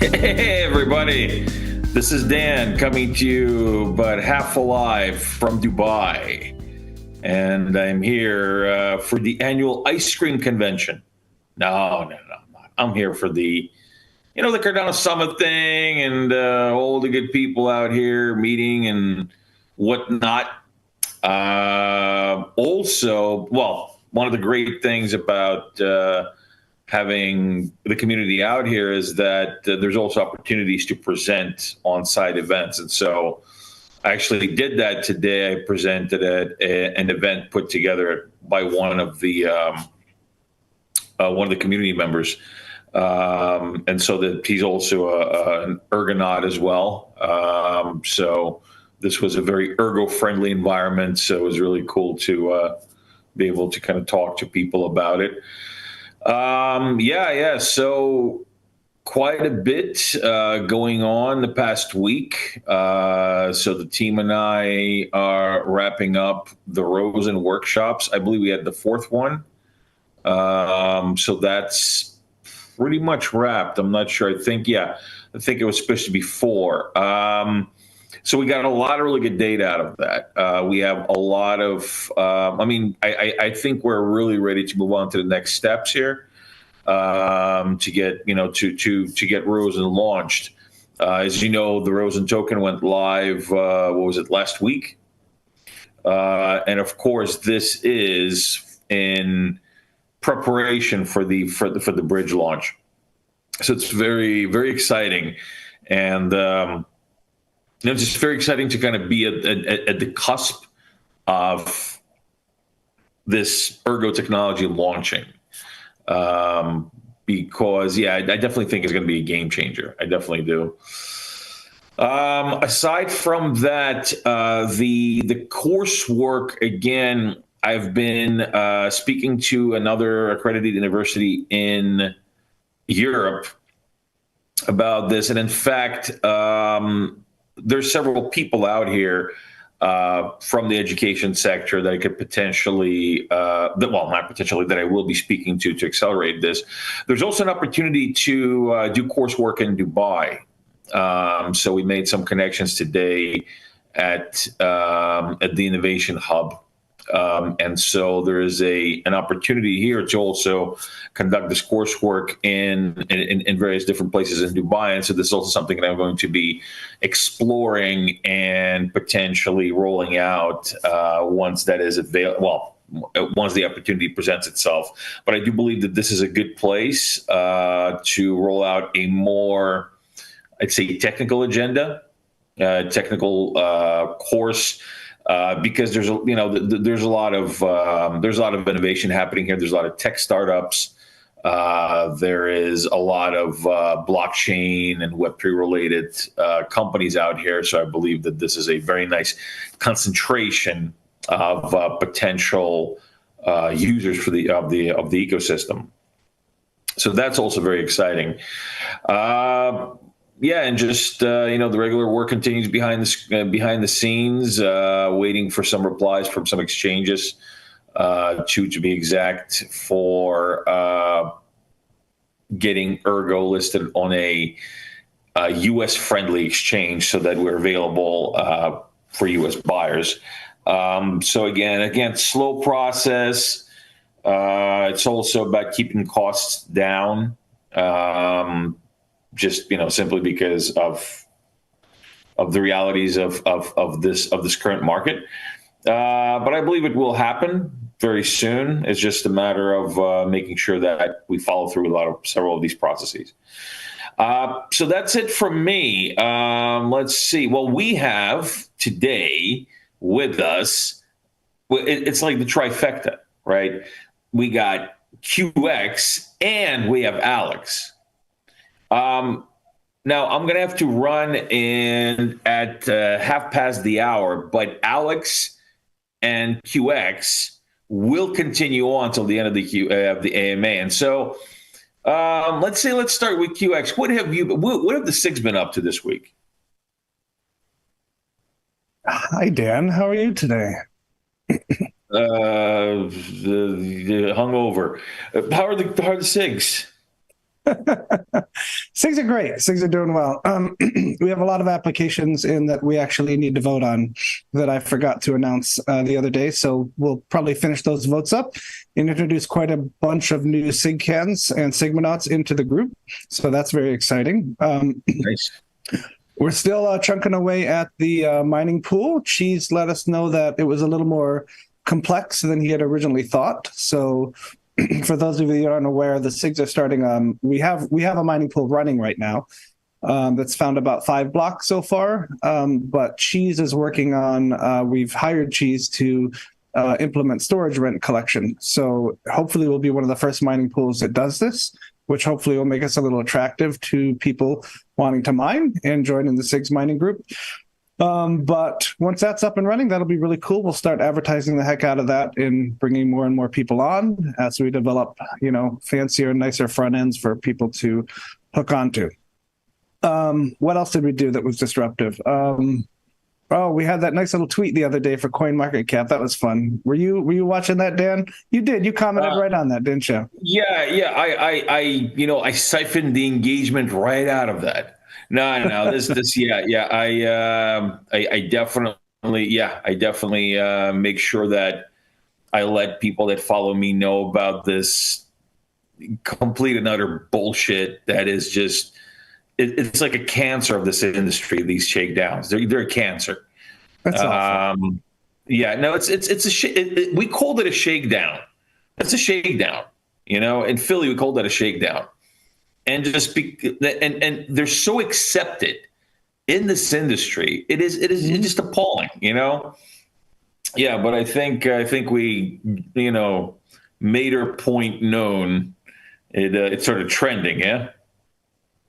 Hey, everybody. This is Dan coming to you, but half alive from Dubai. And I'm here for the annual ice cream convention. No, I'm not. I'm here for the Cardano Summit thing and all the good people out here meeting and whatnot. Also, well, one of the great things about having the community out here is that there's also opportunities to present on-site events. And so I actually did that today. I presented at an event put together by one of the community members. And so that he's also an ergonaut as well. So this was a very ergo-friendly environment. So it was really cool to be able to kind of talk to people about it. So quite a bit going on the past week. So the team and I are wrapping up the Rosen workshops. I believe we had the fourth one. So that's pretty much wrapped. I'm not sure. I think it was supposed to be four. So we got a lot of really good data out of that. We have a lot of, I think we're really ready to move on to the next steps here to get, to get Rosen launched. As you know, the Rosen token went live, last week? And of course, this is in preparation for the bridge launch. So it's very, very exciting. And, it's just very exciting to kind of be at the cusp of this Ergo technology launching, because I definitely think it's going to be a game changer. I definitely do. Aside from that, the coursework, again, I've been speaking to another accredited university in Europe about this, and in fact, there's several people out here from the education sector that I could potentially, that I will be speaking to accelerate this. There's also an opportunity to do coursework in Dubai. So we made some connections today at the Innovation Hub. And so there is an opportunity here to also conduct this coursework in various different places in Dubai. And so this is also something that I'm going to be exploring and potentially rolling out once that is available. Well, once the opportunity presents itself. But I do believe that this is a good place to roll out a more, I'd say, technical agenda, technical course. Because there's a lot of innovation happening here. There's a lot of tech startups. There is a lot of blockchain and Web3 related companies out here. So I believe that this is a very nice concentration of potential users for the ecosystem. So that's also very exciting. And just the regular work continues behind the scenes, waiting for some replies from some exchanges, to be exact, for getting Ergo listed on a U.S. friendly exchange so that we're available for U.S. buyers. So again, slow process. It's also about keeping costs down. Just simply because of the realities of this current market, but I believe it will happen very soon. It's just a matter of making sure that we follow through with several of these processes. So that's it from me. Let's see. Well, we have today with us. It's like the trifecta, right? We got QX and we have Alex. Now I'm going to have to run in at half past the hour, but Alex and QX will continue on until the end of the AMA. And so let's start with QX. What have the SIGs been up to this week? Hi, Dan. How are you today? The hungover. How are the SIGs? SIGs are great. SIGs are doing well. We have a lot of applications in that we actually need to vote on that I forgot to announce the other day. So we'll probably finish those votes up and introduce quite a bunch of new SIG cans and Sigmanauts into the group. So that's very exciting. Nice. We're still chunking away at the mining pool. Cheese let us know that it was a little more complex than he had originally thought. So for those of you that aren't aware, the SIGs are starting. We have a mining pool running right now that's found about 5 blocks so far. But Cheese is working on. We've hired Cheese to implement storage rent collection. So hopefully, we'll be one of the first mining pools that does this, which hopefully will make us a little attractive to people wanting to mine and join in the SIGs mining group. But once that's up and running, that'll be really cool. We'll start advertising the heck out of that and bringing more and more people on as we develop, fancier and nicer front ends for people to hook onto. What else did we do that was disruptive? We had that nice little tweet the other day for CoinMarketCap. That was fun. Were you watching that, Dan? You did. You commented right on that, didn't you? Yeah. I siphoned the engagement right out of that. No. This. Yeah. I definitely make sure that I let people that follow me know about this complete and utter bullshit that is just. It's like a cancer of this industry. These shakedowns, they're a cancer. That's awful. Yeah, no, it's a we called it a shakedown. It's a shakedown. In Philly we called that a shakedown, and and they're so accepted in this industry. It is just appalling. Yeah, but I think we made our point known. It's sort of trending. Yeah.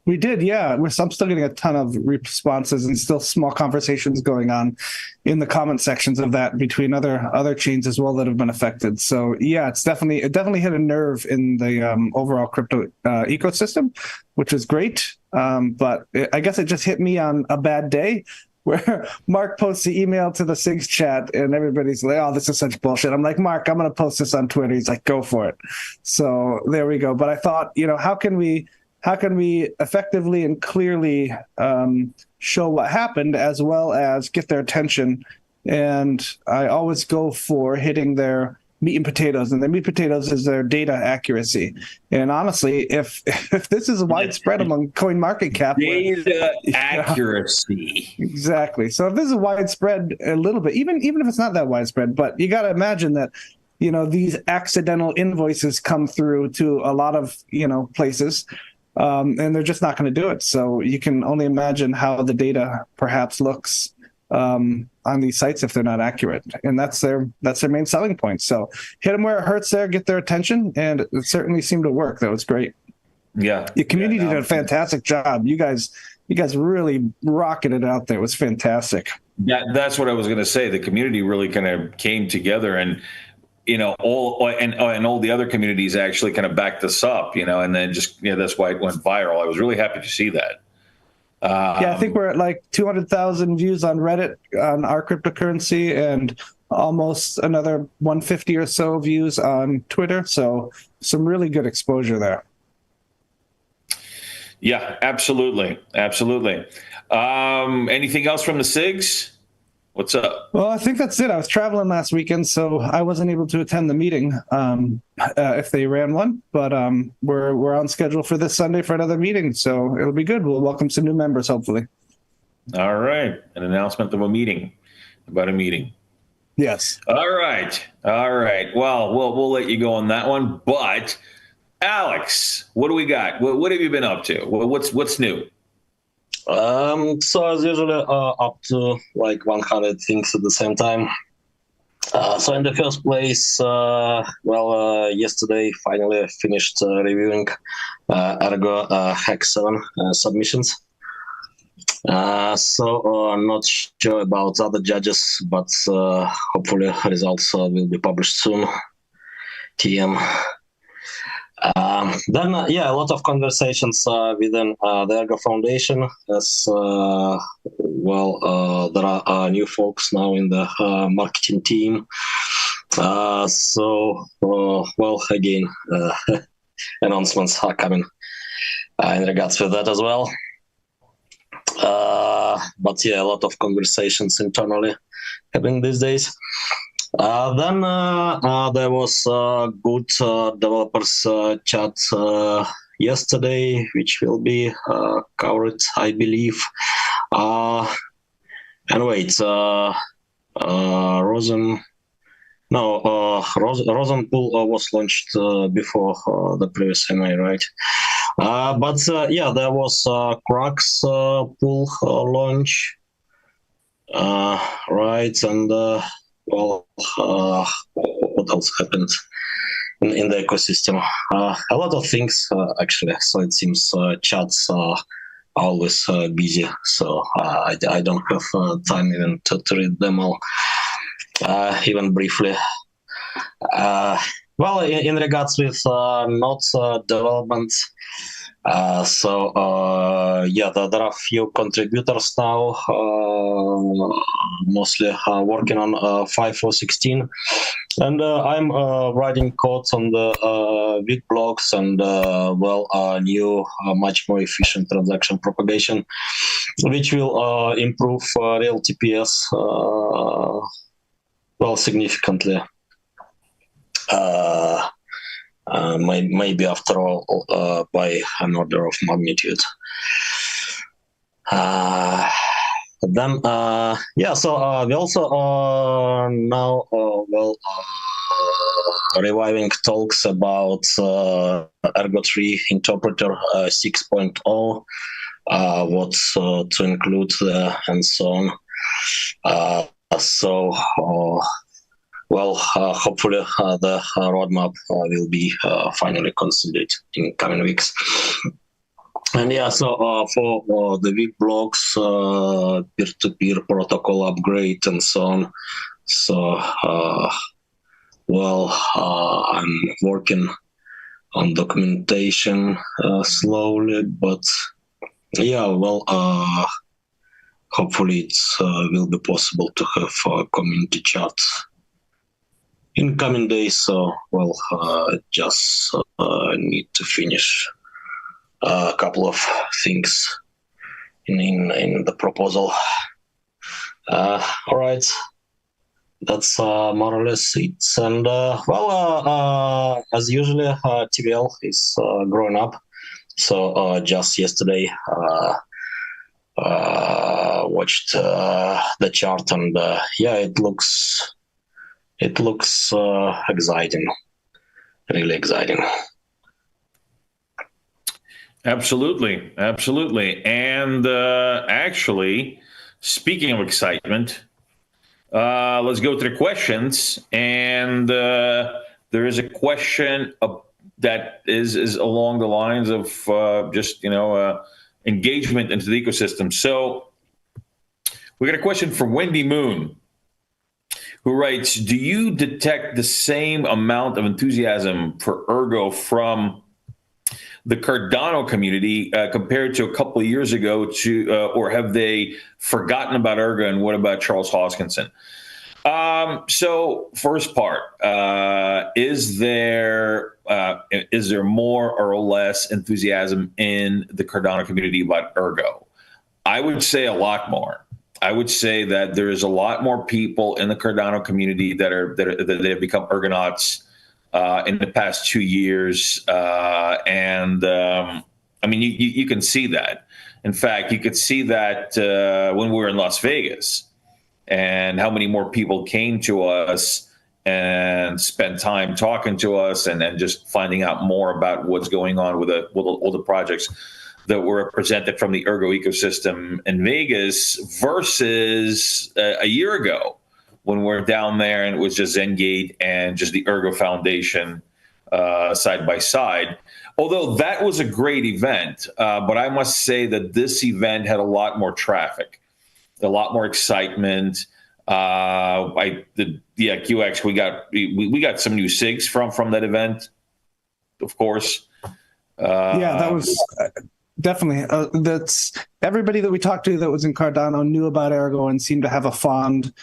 We did, yeah. I'm still getting a ton of responses and still small conversations going on in the comment sections of that between other chains as well that have been affected. So yeah, it definitely hit a nerve in the overall crypto ecosystem, which is great. But I guess it just hit me on a bad day where Mark posts the email to the SIGs chat and everybody's like, "Oh, this is such bullshit." I'm like, "Mark, I'm going to post this on Twitter." He's like, "Go for it." So there we go. But I thought, how can we effectively and clearly show what happened as well as get their attention? And I always go for hitting their meat and potatoes, and the meat and potatoes is their data accuracy. And honestly, if this is widespread among CoinMarketCap, data accuracy, exactly. So if this is widespread a little bit, even if it's not that widespread, but you got to imagine that these accidental invoices come through to a lot of places. And they're just not going to do it. So you can only imagine how the data perhaps looks on these sites if they're not accurate. And that's their main selling point. So hit them where it hurts there, get their attention. And it certainly seemed to work. That was great. Yeah. The community did a fantastic job. You guys really rocketed it out there. It was fantastic. That's what I was going to say. The community really kind of came together, and all the other communities actually kind of backed us up, and then just that's why it went viral. I was really happy to see that. I think we're at like 200,000 views on Reddit on our cryptocurrency, and almost another 150 or so views on Twitter. So some really good exposure there. Yeah, absolutely. Anything else from the SIGs? What's up? Well, I think that's it. I was traveling last weekend, so I wasn't able to attend the meeting if they ran one. But we're on schedule for this Sunday for another meeting, so it'll be good. We'll welcome some new members, hopefully. All right. An announcement of a meeting. About a meeting. Yes. All right. Well, we'll let you go on that one. But Alex, what do we got? What have you been up to? What's new? So as usually, up to like 100 things at the same time. So in the first place, yesterday finally I finished reviewing Ergo Hack 7 submissions. So I'm not sure about other judges, but hopefully results will be published soon. TM. Then, a lot of conversations within the Ergo Foundation, as there are new folks now in the marketing team. Again, announcements are coming. in regards with that as well. But yeah, a lot of conversations internally happening these days. Then there was a good developers chat yesterday, which will be covered, I believe. And wait, Rosen pool was launched before the previous MA, right? But yeah, there was Crux pool launch, right? And well, what else happened in the ecosystem? A lot of things actually. So it seems chats are always busy. So I don't have time even to read them all, even briefly. Well, in regards with nodes development, yeah, there are few contributors now, mostly working on 5.4.16, and I'm writing codes on the big blocks and new, much more efficient transaction propagation, which will improve real TPS significantly. Maybe after all by an order of magnitude. Then yeah, so we also now reviving talks about Ergo 3 interpreter 6.0, what to include there and so on. Hopefully the roadmap will be finally consolidated in coming weeks. And yeah, so for the big blocks, peer-to-peer protocol upgrade and so on. So, I'm working on documentation slowly, but yeah, hopefully it will be possible to have community chats in coming days. So, just need to finish a couple of things in the proposal. All right, that's more or less it. And as usually, TVL is growing up. So just yesterday, watched the chart, and yeah, it looks exciting, really exciting. Absolutely. And actually, speaking of excitement, let's go to the questions. And there is a question that is along the lines of engagement into the ecosystem. So we got a question from Wendy Moon, who writes, do you detect the same amount of enthusiasm for Ergo from the Cardano community compared to a couple of years ago, or have they forgotten about Ergo, and what about Charles Hoskinson? So first part, is there more or less enthusiasm in the Cardano community about Ergo? I would say a lot more. I would say that there is a lot more people in the Cardano community that have become Ergonauts in the past 2 years, and I mean, you can see that. In fact, you could see that when we were in Las Vegas, and how many more people came to us and spent time talking to us, and then just finding out more about what's going on with all the projects that were presented from the Ergo ecosystem in Vegas versus a year ago, when we're down there and it was just Zengate and just the Ergo Foundation side by side. Although that was a great event, but I must say that this event had a lot more traffic, a lot more excitement. QX, we got some new SIGs from that event, of course. Yeah, that was definitely that's everybody that we talked to that was in Cardano knew about Ergo and seemed to have a fond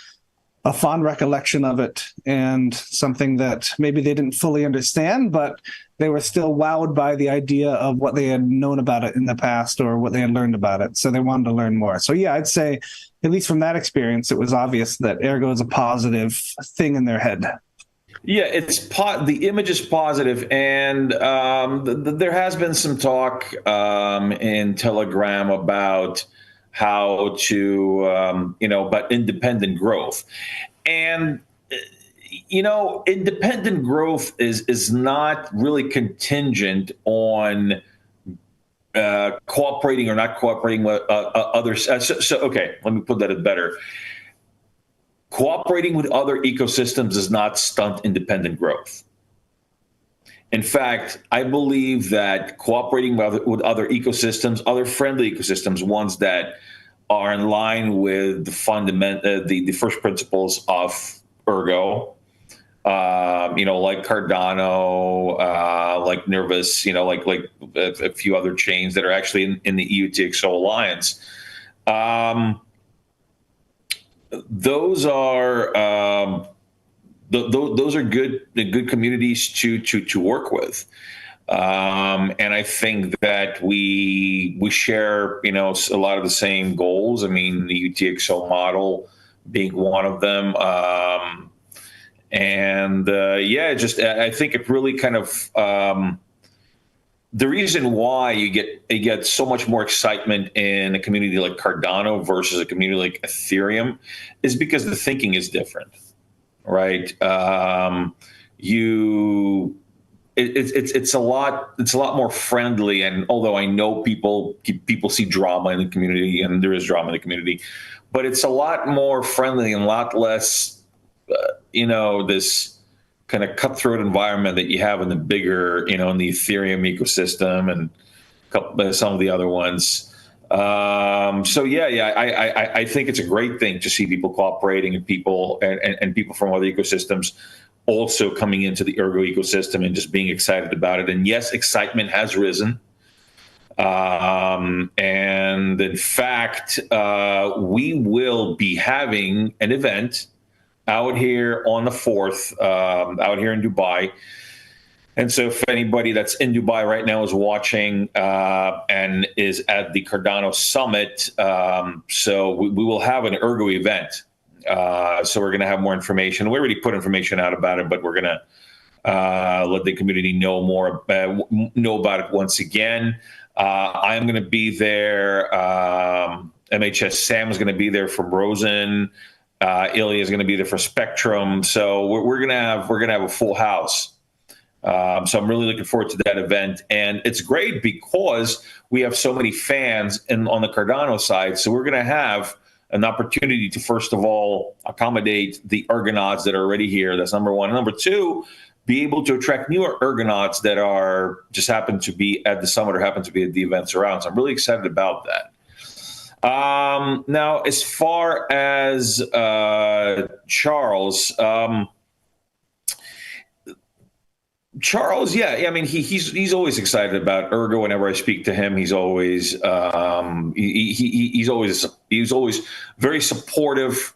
a fond recollection of it and something that maybe they didn't fully understand, but they were still wowed by the idea of what they had known about it in the past or what they had learned about it. So they wanted to learn more. So yeah, I'd say, at least from that experience, it was obvious that Ergo is a positive thing in their head. Yeah, the image is positive, and there has been some talk in Telegram about how to, about independent growth, and independent growth is not really contingent on cooperating or not cooperating with others. Okay, let me put that better. Cooperating with other ecosystems does not stunt independent growth. In fact, I believe that cooperating with other ecosystems, other friendly ecosystems, ones that are in line with the first principles of Ergo, like Cardano, like Nervous, like a few other chains that are actually in the EUTXO alliance. Those are good communities to work with, and I think that we share a lot of the same goals. I mean, the UTXO model being one of them, I think it really kind of the reason why you get so much more excitement in a community like Cardano versus a community like Ethereum is because the thinking is different, right? It's a lot more friendly, and although I know people see drama in the community, and there is drama in the community, but it's a lot more friendly and a lot less, this kind of cutthroat environment that you have in the bigger, in the Ethereum ecosystem and some of the other ones. I think it's a great thing to see people cooperating and people from other ecosystems also coming into the Ergo ecosystem and just being excited about it. And yes, excitement has risen. And in fact, we will be having an event out here on the 4th, out here in Dubai. And so if anybody that's in Dubai right now is watching and is at the Cardano Summit, so we will have an Ergo event. So we're going to have more information. We already put information out about it, but we're going to let the community know about it once again. I am going to be there. MHS Sam is going to be there from Rosen. Ilya is going to be there for Spectrum. So we're going to have a full house. So I'm really looking forward to that event, and it's great because we have so many fans on the Cardano side. So we're going to have an opportunity to, first of all, accommodate the Ergonauts that are already here. That's number one. Number two, be able to attract newer Ergonauts that just happen to be at the summit or happen to be at the events around. So I'm really excited about that. Now, as far as Charles, yeah, I mean, he's always excited about Ergo. Whenever I speak to him, he's always he's always very supportive,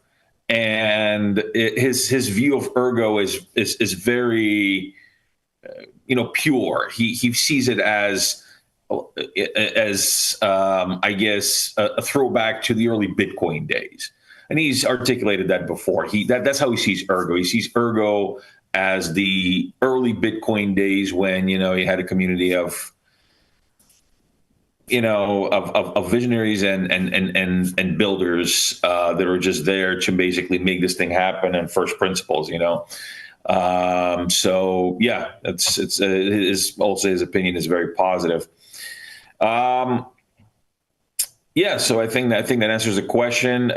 and his view of Ergo is very pure. He sees it as I guess a throwback to the early Bitcoin days, and he's articulated that before. That's how he sees Ergo. He sees Ergo as the early Bitcoin days when you had a community of visionaries and builders that were just there to basically make this thing happen and first principles. So yeah, his opinion is very positive. So I think that answers the question.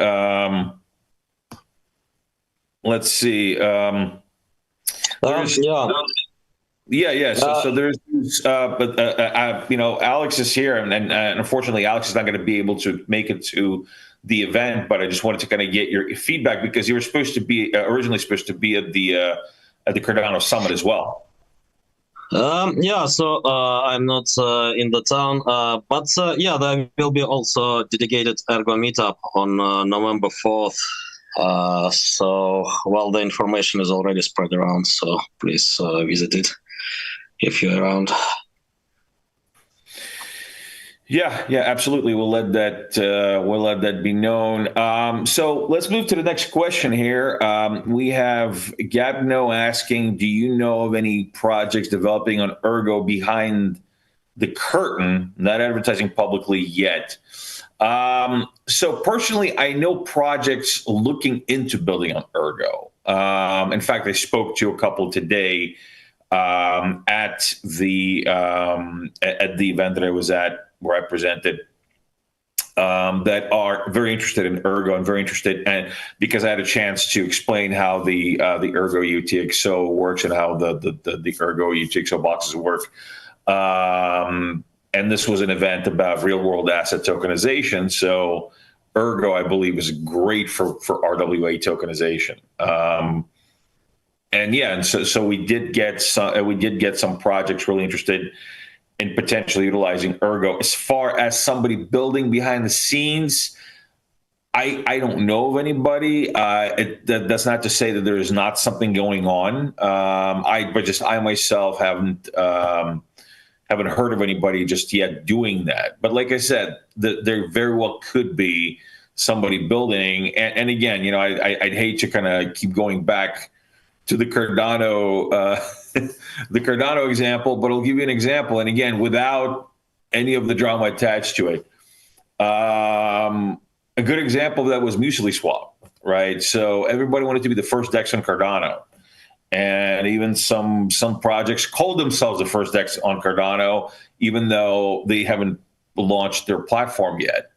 Let's see. So there's, Alex is here, and unfortunately, Alex is not going to be able to make it to the event. But I just wanted to kind of get your feedback because you were originally supposed to be at the Cardano Summit as well. So I'm not in the town, but there will be also dedicated Ergo meetup on November 4th Well, the information is already spread around, so please visit it if you're around. Yeah, absolutely. We'll let that be known. So let's move to the next question here. We have Gabno asking, "Do you know of any projects developing on Ergo behind the curtain, not advertising publicly yet?" So personally, I know projects looking into building on Ergo. In fact, I spoke to a couple today at the event that I was at, where I presented, that are very interested in Ergo and very interested, and because I had a chance to explain how the Ergo UTXO works and how the Ergo UTXO boxes work. And this was an event about real world asset tokenization. So Ergo, I believe, is great for RWA tokenization. And so we did get some projects really interested in potentially utilizing Ergo. As far as somebody building behind the scenes, I don't know of anybody. That's not to say that there is not something going on. I myself haven't heard of anybody just yet doing that. But like I said, there very well could be somebody building. And again, I'd hate to kind of keep going back to the Cardano example, but I'll give you an example. And again, without any of the drama attached to it, a good example of that was Muesli Swap, right? So everybody wanted to be the first DEX on Cardano, and even some projects called themselves the first DEX on Cardano, even though they haven't launched their platform yet.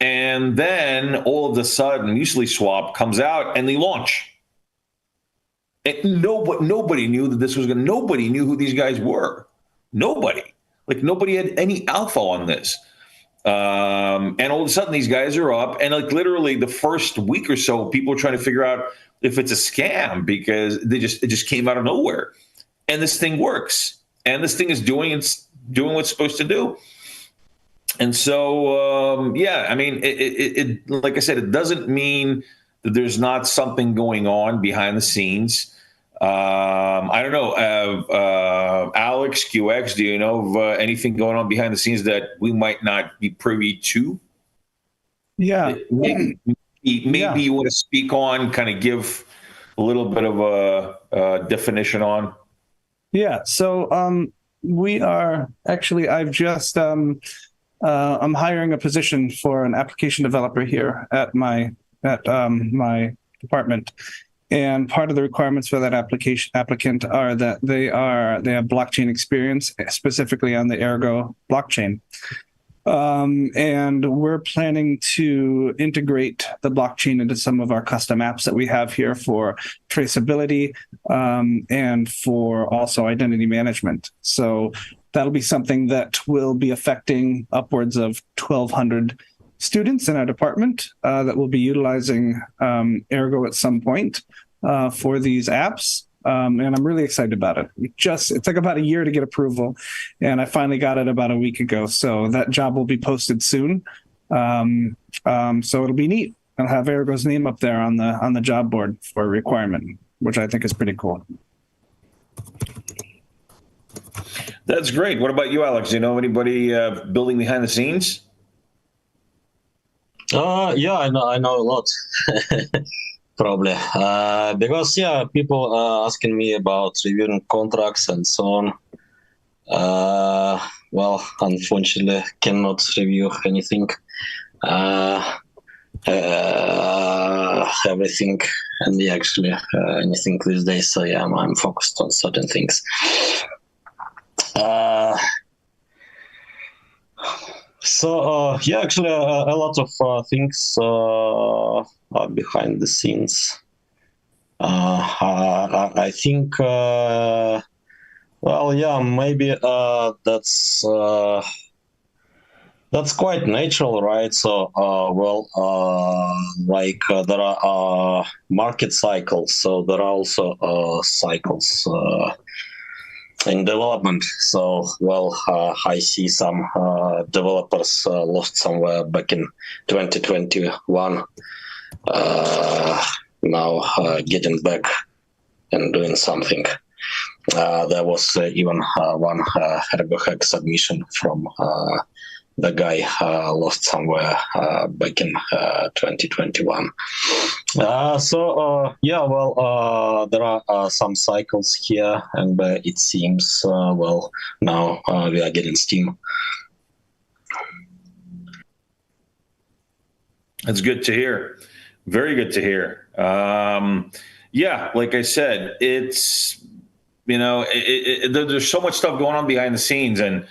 And then all of a sudden, Muesli Swap comes out and they launch. And nobody knew that this was going. Nobody knew who these guys were. Nobody had any alpha on this. And all of a sudden, these guys are up, and like literally the first week or so, people are trying to figure out if it's a scam because it just came out of nowhere. And this thing works, and this thing is doing what's it's supposed to do. And so, I mean, it like I said, it doesn't mean that there's not something going on behind the scenes. I don't know, Alex QX, do you know of anything going on behind the scenes that we might not be privy to? Yeah. Maybe you want to speak on, kind of give a little bit of a definition on. Yeah. So we are actually, I'm hiring a position for an application developer here at my department. And part of the requirements for that applicant are that they have blockchain experience, specifically on the Ergo blockchain. And we're planning to integrate the blockchain into some of our custom apps that we have here for traceability and for also identity management. So that'll be something that will be affecting upwards of 1,200 students in our department that will be utilizing Ergo at some point for these apps. And I'm really excited about it. It took about a year to get approval, and I finally got it about a week ago. So that job will be posted soon. So it'll be neat. I'll have Ergo's name up there on the job board for a requirement, which I think is pretty cool. That's great. What about you, Alex? Do you know anybody building behind the scenes? Yeah, I know a lot. Probably because people are asking me about reviewing contracts and so on. Well, unfortunately, cannot review anything, everything, and actually anything these days. So I'm focused on certain things. Actually, a lot of things are behind the scenes. I think, maybe that's quite natural, right? So, there are market cycles, so there are also cycles in development. So, I see some developers lost somewhere back in 2021 now getting back and doing something. There was even one Ergo hack submission from the guy lost somewhere back in 2021. Yeah, well, there are some cycles here, and it seems, well, now we are getting steam. That's good to hear. Very good to hear. Yeah, like I said, it's, you know, there's so much stuff going on behind the scenes, and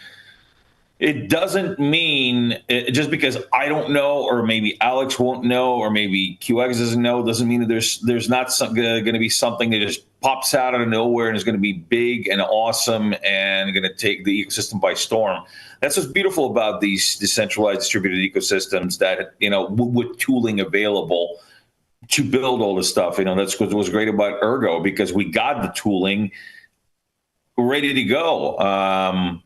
it doesn't mean just because I don't know, or maybe Alex won't know, or maybe QX doesn't know, doesn't mean that there's not going to be something that just pops out of nowhere and is going to be big and awesome and going to take the ecosystem by storm. That's what's beautiful about these decentralized distributed ecosystems, that, you know, with tooling available to build all this stuff. You know, that's what was great about Ergo, because we got the tooling ready to go.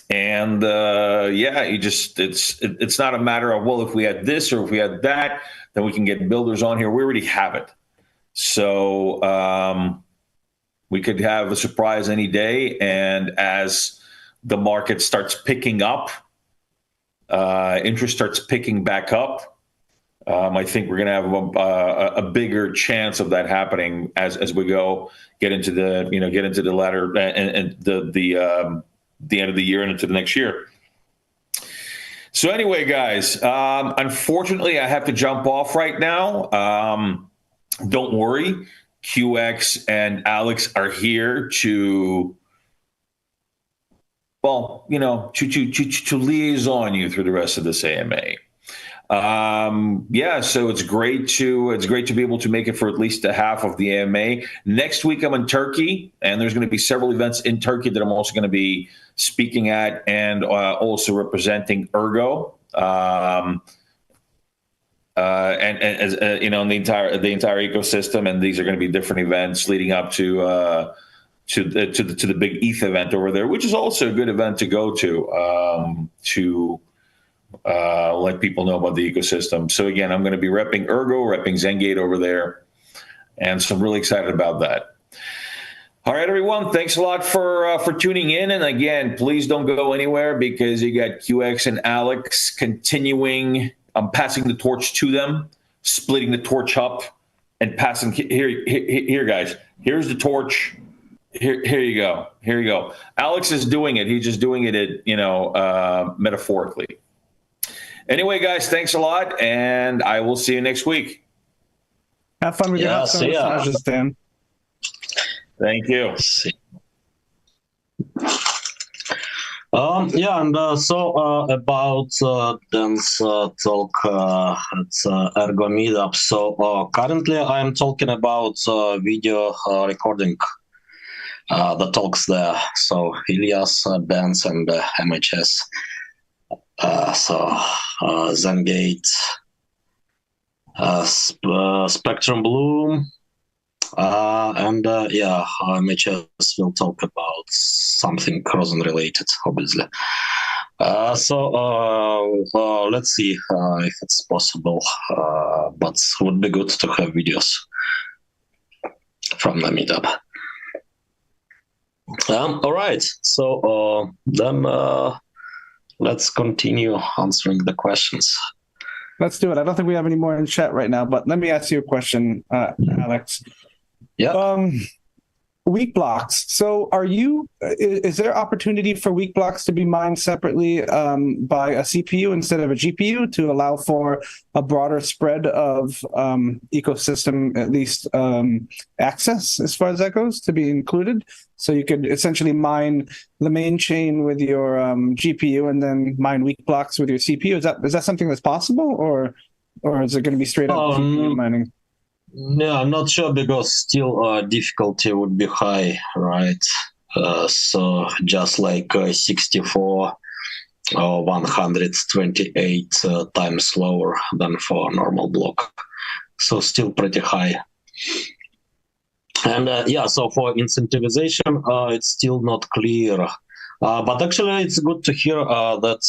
Yeah, it's not a matter of, well, if we had this or if we had that, then we can get builders on here. We already have it. So we could have a surprise any day. And as the market starts picking up, interest starts picking back up, I think we're going to have a bigger chance of that happening as we get into the latter and the end of the year and into the next year. So anyway, guys, unfortunately, I have to jump off right now. Don't worry, QX and Alex are here to, well, you know, to liaison you through the rest of this AMA. Yeah, so it's great to be able to make it for at least a half of the AMA. Next week I'm in Turkey, and there's going to be several events in Turkey that I'm also going to be speaking at, and also representing Ergo, and as you know, in the entire ecosystem. And these are going to be different events leading up to the big ETH event over there, which is also a good event to go to let people know about the ecosystem. So again, I'm going to be repping Ergo, repping Zengate over there, and so I'm really excited about that. All right, everyone, thanks a lot for tuning in. And again, please don't go anywhere, because you got QX and Alex continuing. I'm passing the torch to them, splitting the torch up, and passing here, guys. Here's the torch. Here you go. Here you go. Alex is doing it. He's just doing it, metaphorically. Anyway, guys, thanks a lot, and I will see you next week. Have fun with your massages, Dan. Thank you. Yeah, and about Dan's talk at Ergo Meetup. So currently I am talking about video recording the talks there. So Ilias, Benz, and MHS. Zengate, Spectrum Bloom, and MHS will talk about something Crozen related, obviously. Let's see if it's possible, but it would be good to have videos from the meetup. All right, so then let's continue answering the questions. Let's do it. I don't think we have any more in chat right now, but let me ask you a question, Alex. Yeah. Weak blocks. So is there opportunity for weak blocks to be mined separately by a CPU instead of a GPU to allow for a broader spread of ecosystem, at least access, as far as that goes, to be included? So you could essentially mine the main chain with your GPU and then mine weak blocks with your CPU. Is that something that's possible, or is it going to be straight up GPU mining? No, I'm not sure, because still difficulty would be high, right? So just like 64 or 128 times slower than for a normal block. So still pretty high. And so for incentivization, it's still not clear. But actually, it's good to hear that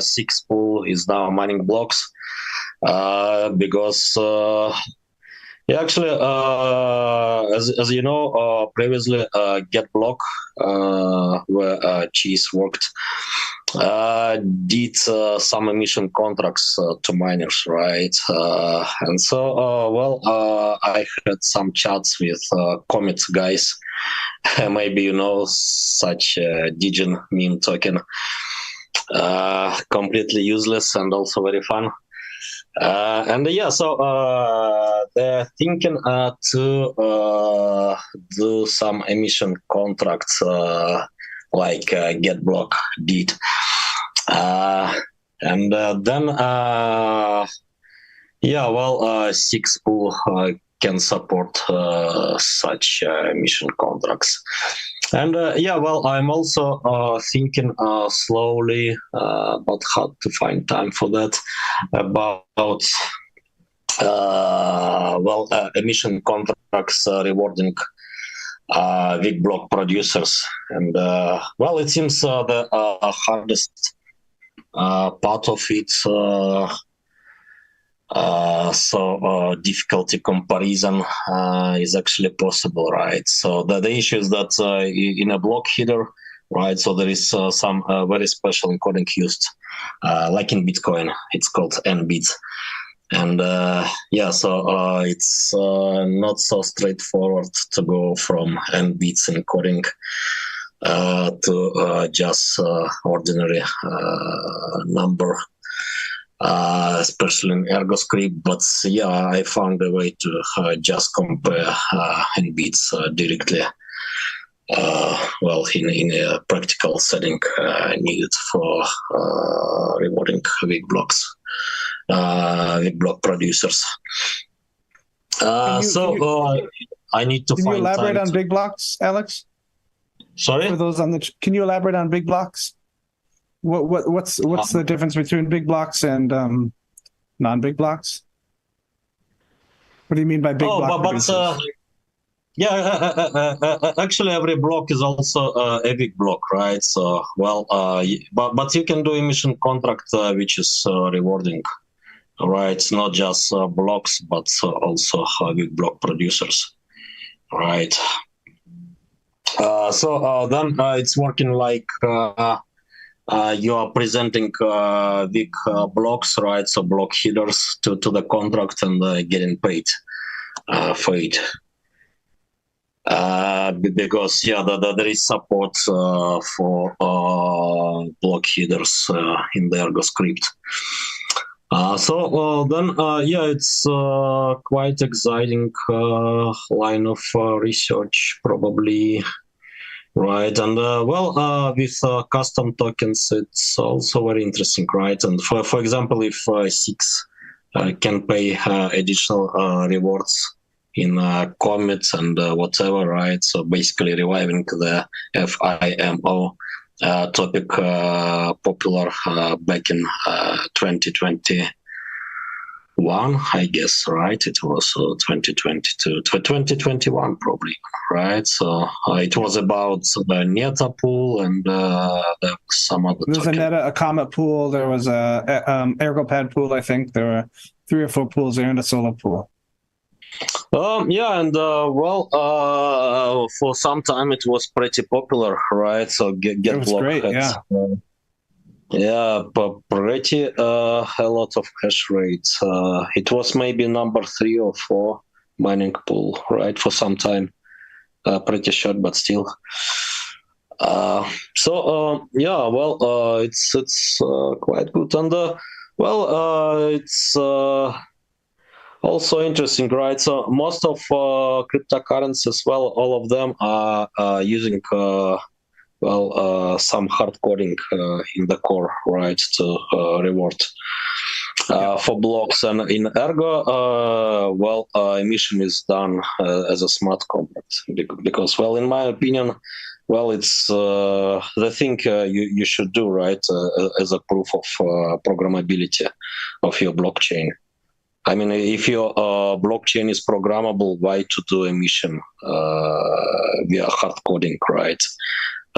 Six Pool is now mining blocks. because yeah, actually, as you know, previously GetBlock, where Cheese worked, did some emission contracts to miners, right? And so, I had some chats with Comet guys. Maybe you know such Digen meme token, completely useless and also very fun. And yeah, so they're thinking to do some emission contracts like GetBlock did. And then, yeah, well, Six Pool can support such emission contracts. And yeah, well, I'm also thinking slowly about how to find time for that, about emission contracts rewarding big block producers. And well, it seems the hardest part of it. So difficulty comparison is actually possible, right? So the issue is that in a block header, right? So there is some very special encoding used, like in Bitcoin, it's called N-bits. And yeah, so it's not so straightforward to go from N-bits encoding to just ordinary number. Especially in Ergo script, but yeah, I found a way to just compare in bits directly. Well, in a practical setting needed for rewarding big blocks, big block producers. I need to can find. Can you elaborate on big blocks, Alex? Sorry. For those on the, can you elaborate on big blocks? What's the difference between big blocks and non-big blocks? What do you mean by big block producers? Yeah, actually, every block is also a big block, right? So, well, but you can do emission contract which is rewarding, right? It's not just blocks, but also big block producers, right? So then it's working like. You are presenting big blocks, right? So block headers to the contract and getting paid for it. Because yeah, there is support for block headers in the Ergo script. So then, yeah, it's quite exciting line of research, probably. Right, and well, with custom tokens, it's also very interesting, right? And for example, if Six can pay additional rewards in commits and whatever, right? So basically reviving the FIMO topic popular back in 2021, I guess, right? It was 2022, 2021 probably, right? So it was about the Neta pool and some other. There's a Neta, a Comet pool. There was a ErgoPad pool. I think there were 3 or 4 pools there, and a Solo pool. Yeah, and well, for some time it was pretty popular, right? So get it was great, yeah. Yeah, but pretty a lot of hash rates. It was maybe number 3 or 4 mining pool, right, for some time. Pretty short, but still. So yeah, well, it's quite good, and well, it's also interesting, right? So most of cryptocurrencies, well, all of them are using some hard coding in the core, right, to reward for blocks. And in Ergo, well, emission is done as a smart contract because, well, in my opinion, well, it's the thing you should do, right, as a proof of programmability of your blockchain. I mean, if your blockchain is programmable, why to do emission via hard coding, right?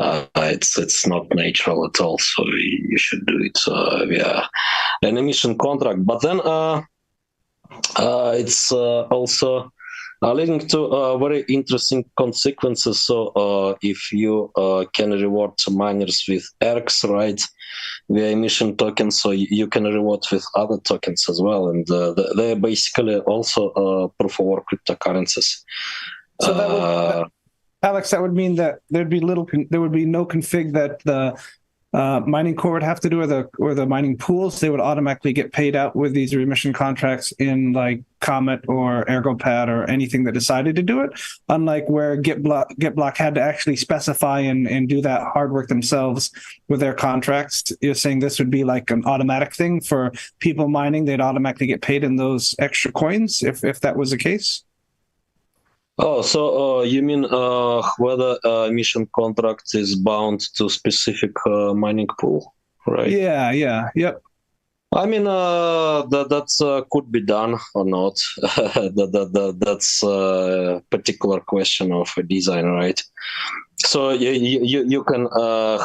It's not natural at all, so you should do it via an emission contract. But then, It's also leading to very interesting consequences. So if you can reward miners with ERGs, right, via emission tokens, so you can reward with other tokens as well, and they're basically also proof of work cryptocurrencies. So Alex, that would mean that there would be no config that the mining core would have to do, or the mining pools. They would automatically get paid out with these remission contracts in like Comet or ErgoPad or anything that decided to do it. Unlike where GitBlock had to actually specify and do that hard work themselves with their contracts. You're saying this would be like an automatic thing for people mining. They'd automatically get paid in those extra coins if that was the case. Oh, so you mean whether emission contract is bound to specific mining pool, right? Yeah, yep. I mean, that could be done or not. That's a particular question of design, right? So you can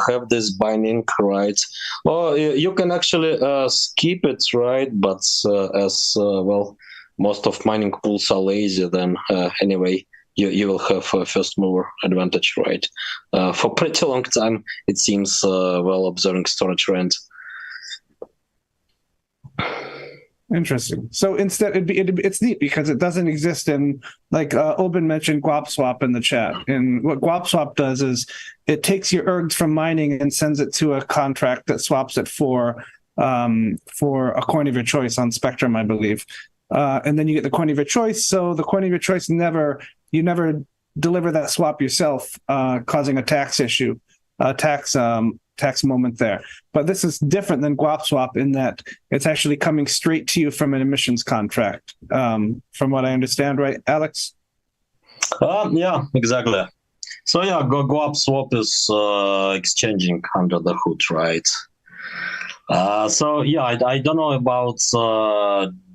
have this binding, right? Or you can actually skip it, right? But as well, most of mining pools are lazy, then anyway, you will have a first mover advantage, right? For pretty long time, it seems, well, observing storage rent. Interesting. So instead, it's neat because it doesn't exist in, like Obin mentioned GuapSwap in the chat. And what GuapSwap does is it takes your ERGs from mining and sends it to a contract that swaps it for a coin of your choice on Spectrum, I believe. And then you get the coin of your choice. So the coin of your choice you never deliver that swap yourself, causing a tax issue, tax moment there. But this is different than GuapSwap in that it's actually coming straight to you from an emissions contract, from what I understand, right, Alex? Yeah, exactly. So yeah, GuapSwap is exchanging under the hood, right? So yeah, I don't know about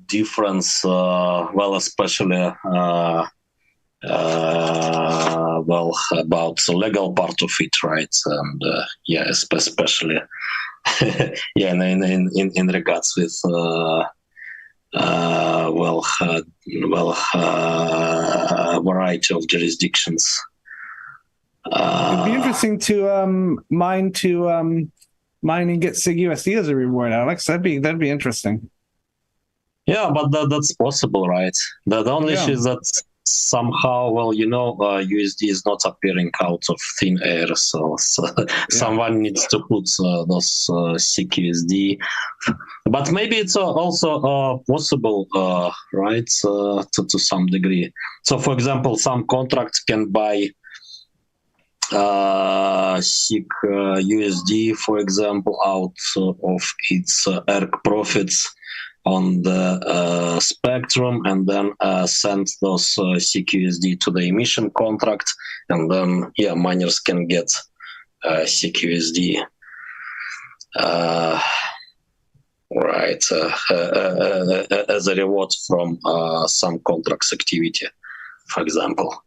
difference, well, especially well, about the legal part of it, right? And yeah, especially yeah, in regards with variety of jurisdictions. It'd be interesting to mine and get SigUSD as a reward, Alex. That'd be interesting. Yeah, but that's possible, right? The only issue is that somehow, well, USD is not appearing out of thin air, so someone needs to put those SigUSD. But maybe it's also possible, right, to some degree. So, for example, some contracts can buy SigUSD, for example, out of its ERG profits on the Spectrum, and then send those SigUSD to the emission contract, and then miners can get SigUSD right as a reward from some contracts activity, for example.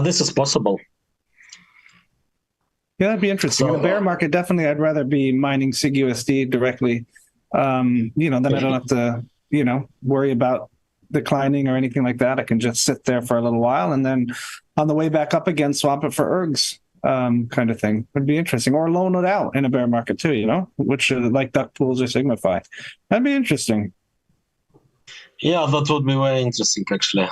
This is possible. Yeah, that'd be interesting. In the bear market, definitely, I'd rather be mining SigUSD directly. Then I don't have to, worry about declining or anything like that. I can just sit there for a little while and then on the way back up again, swap it for ERGs, kind of thing. Would be interesting. Or loan it out in a bear market too, which like duck pools or Signify. That'd be interesting. Yeah, that would be very interesting, actually.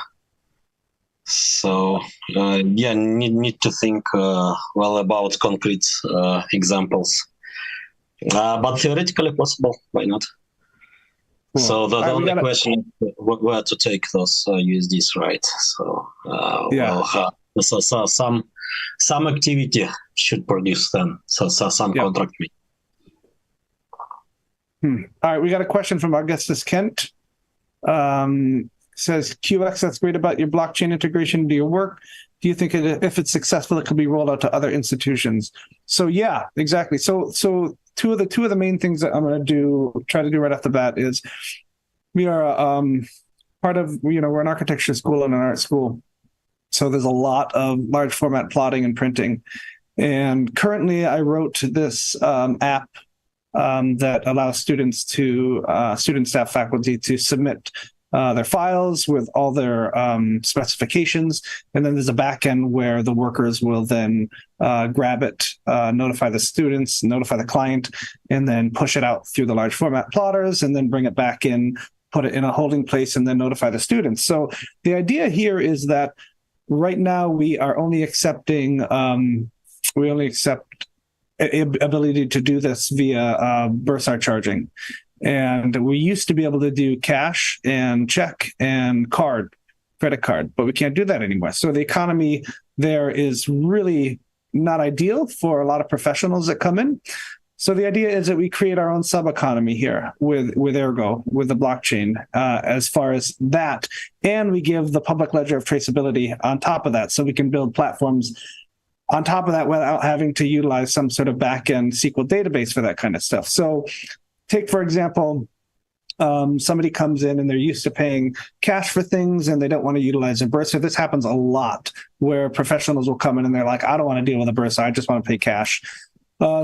So, need to think well about concrete examples. But theoretically possible, why not? Cool. So the only question is where to take those USDs, right? So, so some activity should produce them. So some contract. All right, we got a question from Augustus Kent. Says, QX, that's great about your blockchain integration into your work. Do you think if it's successful, it could be rolled out to other institutions? So yeah, exactly. So two of the main things that I'm going to try to do right off the bat is we are part of, we're an architecture school and an art school. So there's a lot of large format plotting and printing. And currently I wrote this app that allows students, staff, faculty to submit their files with all their specifications, and then there's a backend where the workers will then grab it, notify the students, notify the client, and then push it out through the large format plotters, and then bring it back in, put it in a holding place, and then notify the students. So the idea here is that right now we are only accepting ability to do this via Bursar charging. And we used to be able to do cash and check and credit card, but we can't do that anymore. So the economy there is really not ideal for a lot of professionals that come in. So the idea is that we create our own sub-economy here with Ergo, with the blockchain, as far as that. And we give the public ledger of traceability on top of that, so we can build platforms on top of that without having to utilize some sort of back-end SQL database for that kind of stuff. So take, for example, somebody comes in and they're used to paying cash for things and they don't want to utilize a Bursar. This happens a lot where professionals will come in and they're like, I don't want to deal with a Bursar, I just want to pay cash.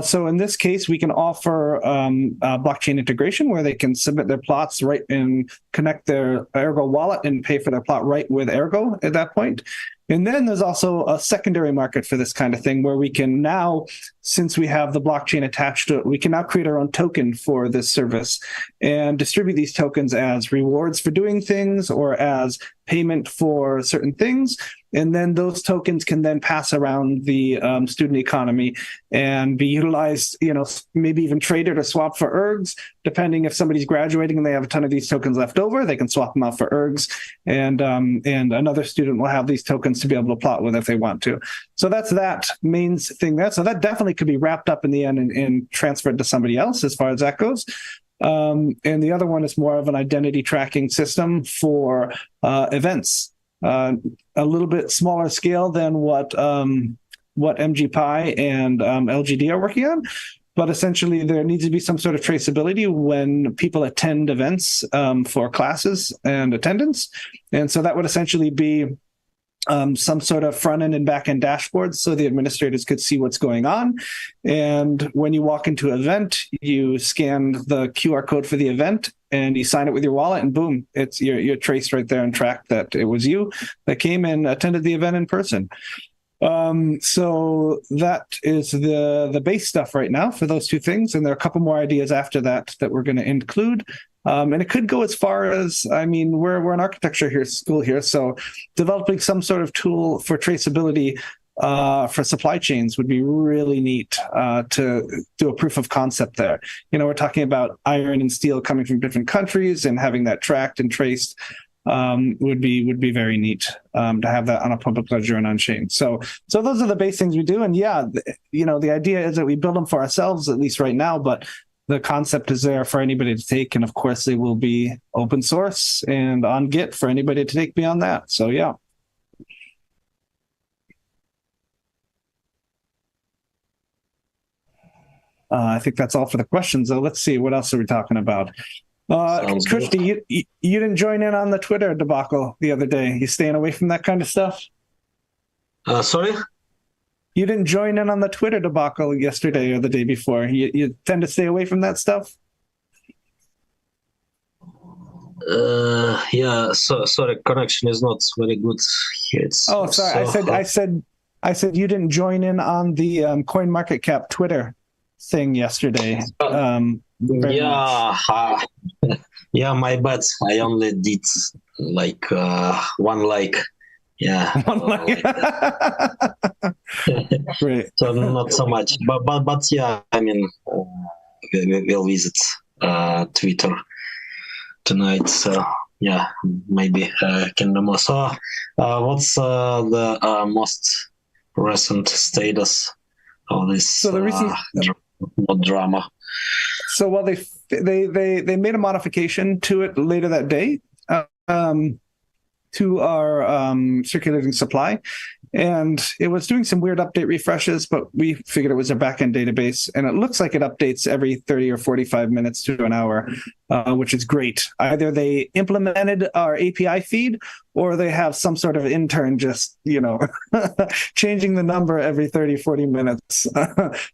So in this case, we can offer blockchain integration where they can submit their plots right and connect their Ergo wallet and pay for their plot right with Ergo at that point. And then there's also a secondary market for this kind of thing where we can now, since we have the blockchain attached to it, we can now create our own token for this service and distribute these tokens as rewards for doing things or as payment for certain things. And then those tokens can then pass around the student economy and be utilized, maybe even traded or swapped for ergs, depending if somebody's graduating and they have a ton of these tokens left over, they can swap them out for ergs. And another student will have these tokens to be able to plot with if they want to. So that's that main thing there. So that definitely could be wrapped up in the end and transferred to somebody else as far as that goes. And the other one is more of an identity tracking system for events. A little bit smaller scale than what MGPI and LGD are working on. But essentially, there needs to be some sort of traceability when people attend events for classes and attendance. And so that would essentially be some sort of front-end and back-end dashboards so the administrators could see what's going on. And when you walk into an event, you scan the QR code for the event and you sign it with your wallet, and boom, you're traced right there and tracked that it was you that came and attended the event in person. So that is the base stuff right now for those two things. And there are a couple more ideas after that we're going to include. And it could go as far as, we're an architecture school here. So developing some sort of tool for traceability for supply chains would be really neat to do a proof of concept there. We're talking about iron and steel coming from different countries, and having that tracked and traced would be very neat to have that on a public ledger and on chain. So those are the base things we do. And yeah, the idea is that we build them for ourselves, at least right now, but the concept is there for anybody to take. And of course, they will be open source and on Git for anybody to take beyond that. So yeah. I think that's all for the questions. So let's see, what else are we talking about? Christy, you didn't join in on the Twitter debacle the other day. You staying away from that kind of stuff? Sorry? You didn't join in on the Twitter debacle yesterday or the day before. You tend to stay away from that stuff? Yeah, sorry, connection is not very good here. Sorry. I said you didn't join in on the CoinMarketCap Twitter thing yesterday. Yeah, my bad. I only did one like. Yeah. One like. Great. So not so much, but yeah, we'll visit Twitter tonight. So yeah, maybe can know more. So what's the most recent status of this? So the recent drama. So they made a modification to it later that day to our circulating supply, and it was doing some weird update refreshes, but we figured it was a backend database, and it looks like it updates every 30 or 45 minutes to an hour, which is great. Either they implemented our API feed, or they have some sort of intern just, changing the number every 30, 40 minutes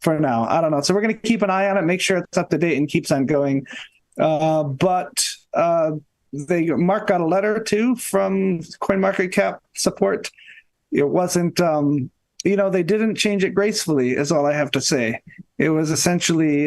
for now. I don't know. So we're going to keep an eye on it, make sure it's up to date and keeps on going. But Mark got a letter too from CoinMarketCap support. It wasn't, they didn't change it gracefully, is all I have to say. It was essentially,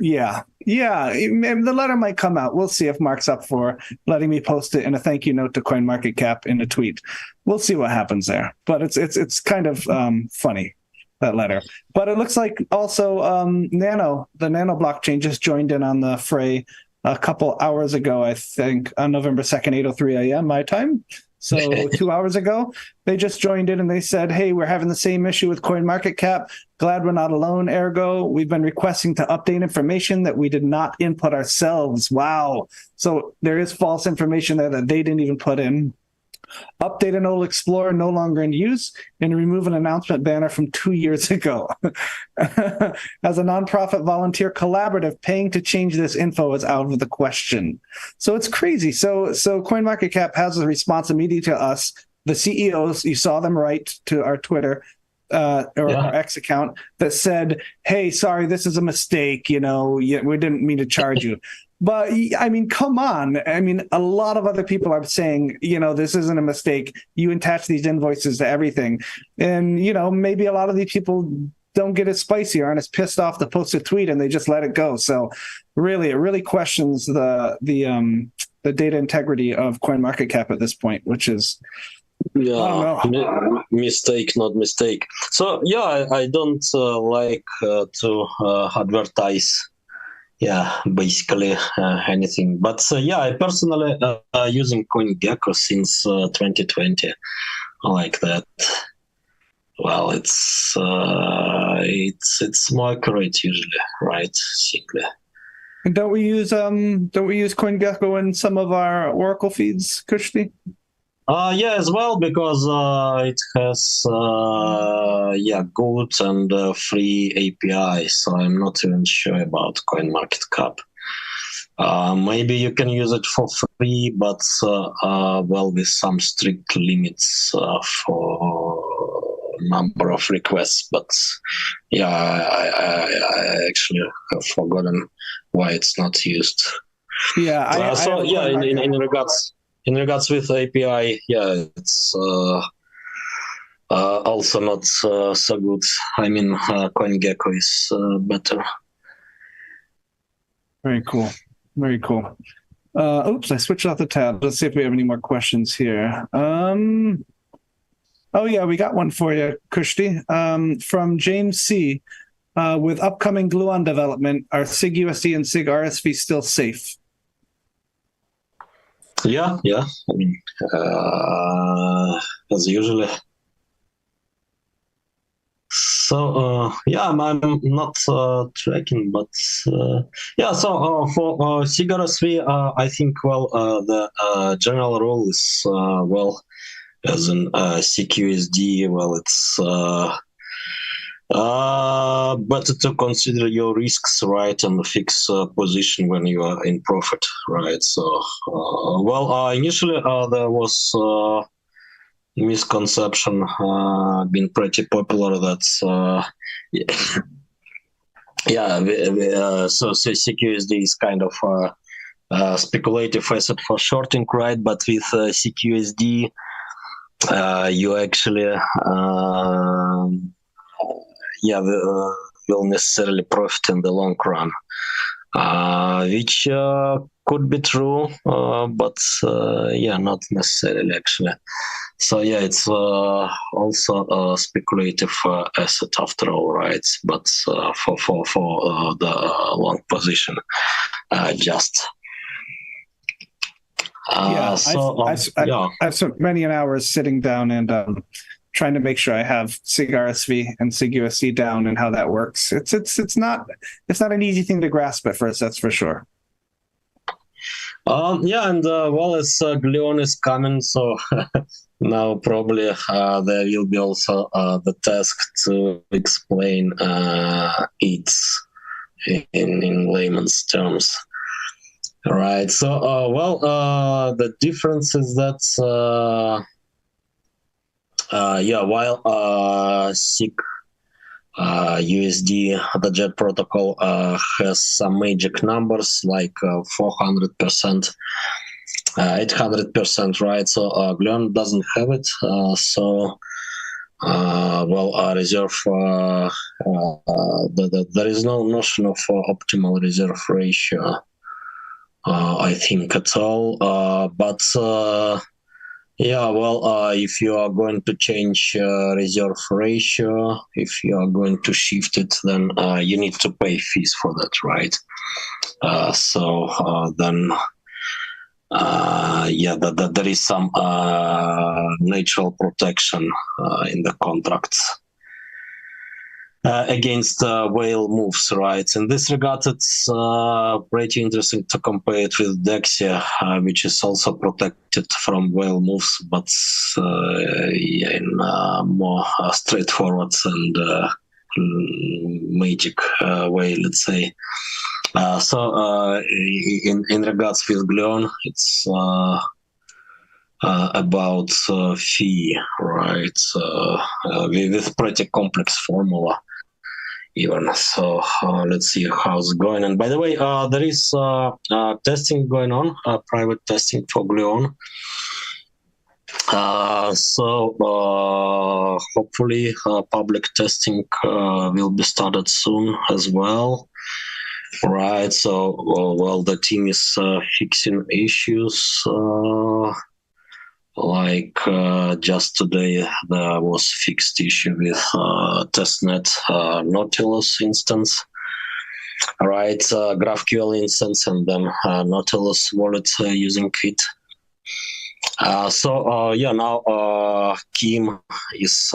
yeah. The letter might come out. We'll see if Mark's up for letting me post it in a thank you note to CoinMarketCap in a tweet. We'll see what happens there. But it's kind of funny, that letter. But it looks like also the Nano blockchain just joined in on the fray a couple hours ago, I think, on November 2nd, 8:03 a.m. my time. So 2 hours ago, they just joined in and they said, hey, we're having the same issue with CoinMarketCap. Glad we're not alone, Ergo. We've been requesting to update information that we did not input ourselves. Wow. So there is false information there that they didn't even put in. Update an old Explorer no longer in use, and remove an announcement banner from 2 years ago. As a nonprofit volunteer collaborative, paying to change this info is out of the question. So it's crazy. So CoinMarketCap has a response immediately to us. The CEOs, you saw them write to our Twitter our X account that said, hey, sorry, this is a mistake. We didn't mean to charge you. But I mean, come on. I mean, a lot of other people are saying, this isn't a mistake. You attach these invoices to everything. And, maybe a lot of these people don't get as spicy or aren't as pissed off to post a tweet and they just let it go. So really, it really questions the data integrity of CoinMarketCap at this point, which is, mistake, not mistake. So, I don't like to advertise basically anything. But I personally using CoinGecko since 2020. I like that. Well, it's more accurate usually, right? Simply. And don't we use CoinGecko in some of our Oracle feeds, Kushti? As well, because it has good and free API, so I'm not even sure about CoinMarketCap. Maybe you can use it for free, but with some strict limits for number of requests. But I actually have forgotten why it's not used. In regards with API, it's also not so good. I mean, CoinGecko is better. Very cool. Very cool. Oops, I switched off the tab. Let's see if we have any more questions here. We got one for you, Kushti. From James C. With upcoming Gluon development, are SigUSD and SigRSV still safe? I mean, as usually. So, I'm not tracking, but so for SigRSV, I think, the general rule is, as in CQSD, it's better to consider your risks, right, and fix position when you are in profit, right? So, initially there was misconception been pretty popular that so CQSD is kind of a speculative asset for shorting, right? But with CQSD, you actually will necessarily profit in the long run, which could be true, but not necessarily actually. So it's also a speculative asset after all, right? But for the long position, just. I've spent many hours sitting down and trying to make sure I have SigRSV and SigUSD down and how that works. It's not an easy thing to grasp at first, that's for sure. As Gluon is coming, so now probably there will be also the task to explain it in layman's terms. Right. So, the difference is that while SIG USD, the JET protocol has some magic numbers like 400%, 800%, right? So Gluon doesn't have it. Reserve, there is no notion of optimal reserve ratio, I think, at all. If you are going to change reserve ratio, if you are going to shift it, then you need to pay fees for that, right? There is some natural protection in the contracts against whale moves, right? In this regard, it's pretty interesting to compare it with Dexia, which is also protected from whale moves, but in more straightforward and magic way, let's say. In regards with Gluon, it's about fee, right? With pretty complex formula even. So let's see how it's going. And by the way, there is testing going on, private testing for Gluon. Hopefully public testing will be started soon as well. Right, so the team is fixing issues. Just today, there was fixed issue with testnet Nautilus instance, right? GraphQL instance and then Nautilus wallet using Quid. Now Kim is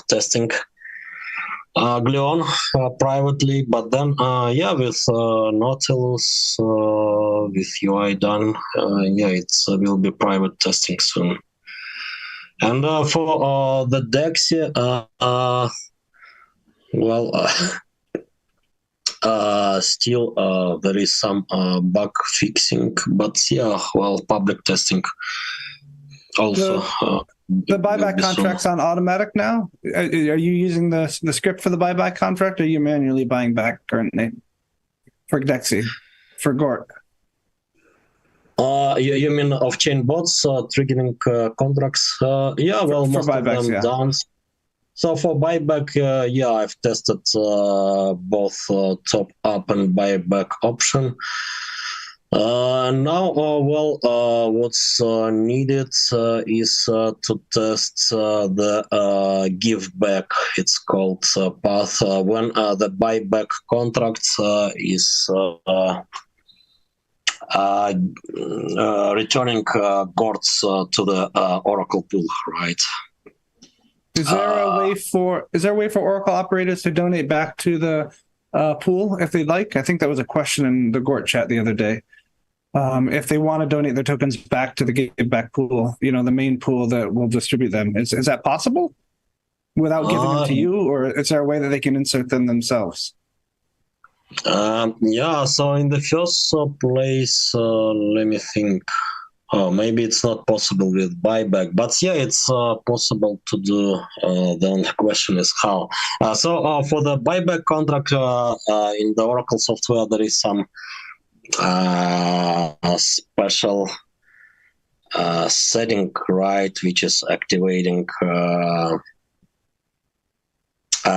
testing Gluon privately, but then with Nautilus, with UI done, it will be private testing soon. And for the Dexia, still there is some bug fixing, but public testing also. The buyback contract's on automatic now? Are you using the script for the buyback contract, or are you manually buying back currently for Dexia, for Gort? You mean off-chain bots triggering contracts? Most buybacks, of them done. So for buyback, I've tested both top up and buyback option. What's needed is to test the give back, it's called path, when the buyback contract is returning Gorts to the Oracle pool, right? Is there a way for Oracle operators to donate back to the pool if they'd like? I think that was a question in the Gort chat the other day. If they want to donate their tokens back to the give back pool, the main pool that will distribute them, is that possible without giving them to you, or is there a way that they can insert them themselves? So in the first place, let me think. Maybe it's not possible with buyback, but it's possible to do. The only question is how. For the buyback contract in the Oracle software, there is some special setting, right, which is activating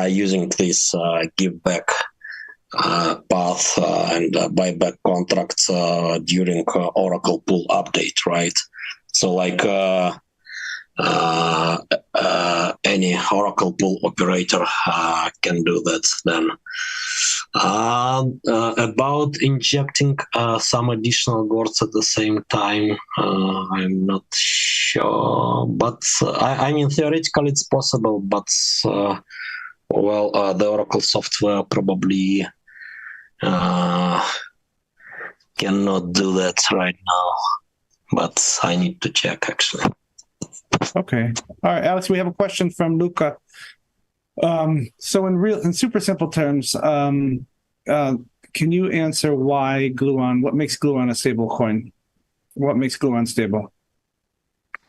using this give back path and buyback contracts during Oracle pool update, right? So any Oracle pool operator can do that then. About injecting some additional Gorts at the same time, I'm not sure, but I mean theoretically it's possible, but the Oracle software probably cannot do that right now, but I need to check actually. Okay. All right, Alex, we have a question from Luca. So in super simple terms, can you answer why Gluon, what makes Gluon a stable coin? What makes Gluon stable?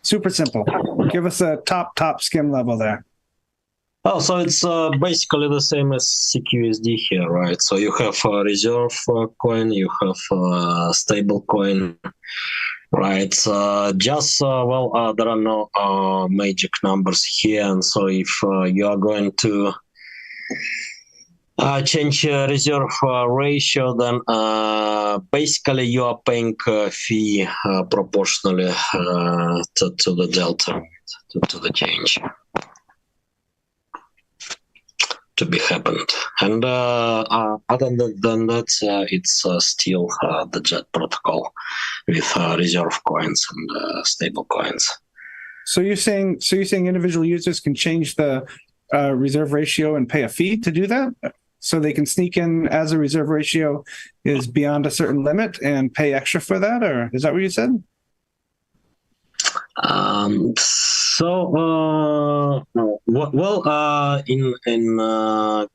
Super simple. Give us a top skim level there. Oh, so it's basically the same as CQSD here, right? So you have reserve coin, you have stable coin, right? There are no magic numbers here, and so if you are going to change reserve ratio, then basically you are paying fee proportionally to the delta, to the change to be happened. And other than that, it's still the jet protocol with reserve coins and stable coins. So you're saying individual users can change the reserve ratio and pay a fee to do that? So they can sneak in as a reserve ratio is beyond a certain limit and pay extra for that, or is that what you said? In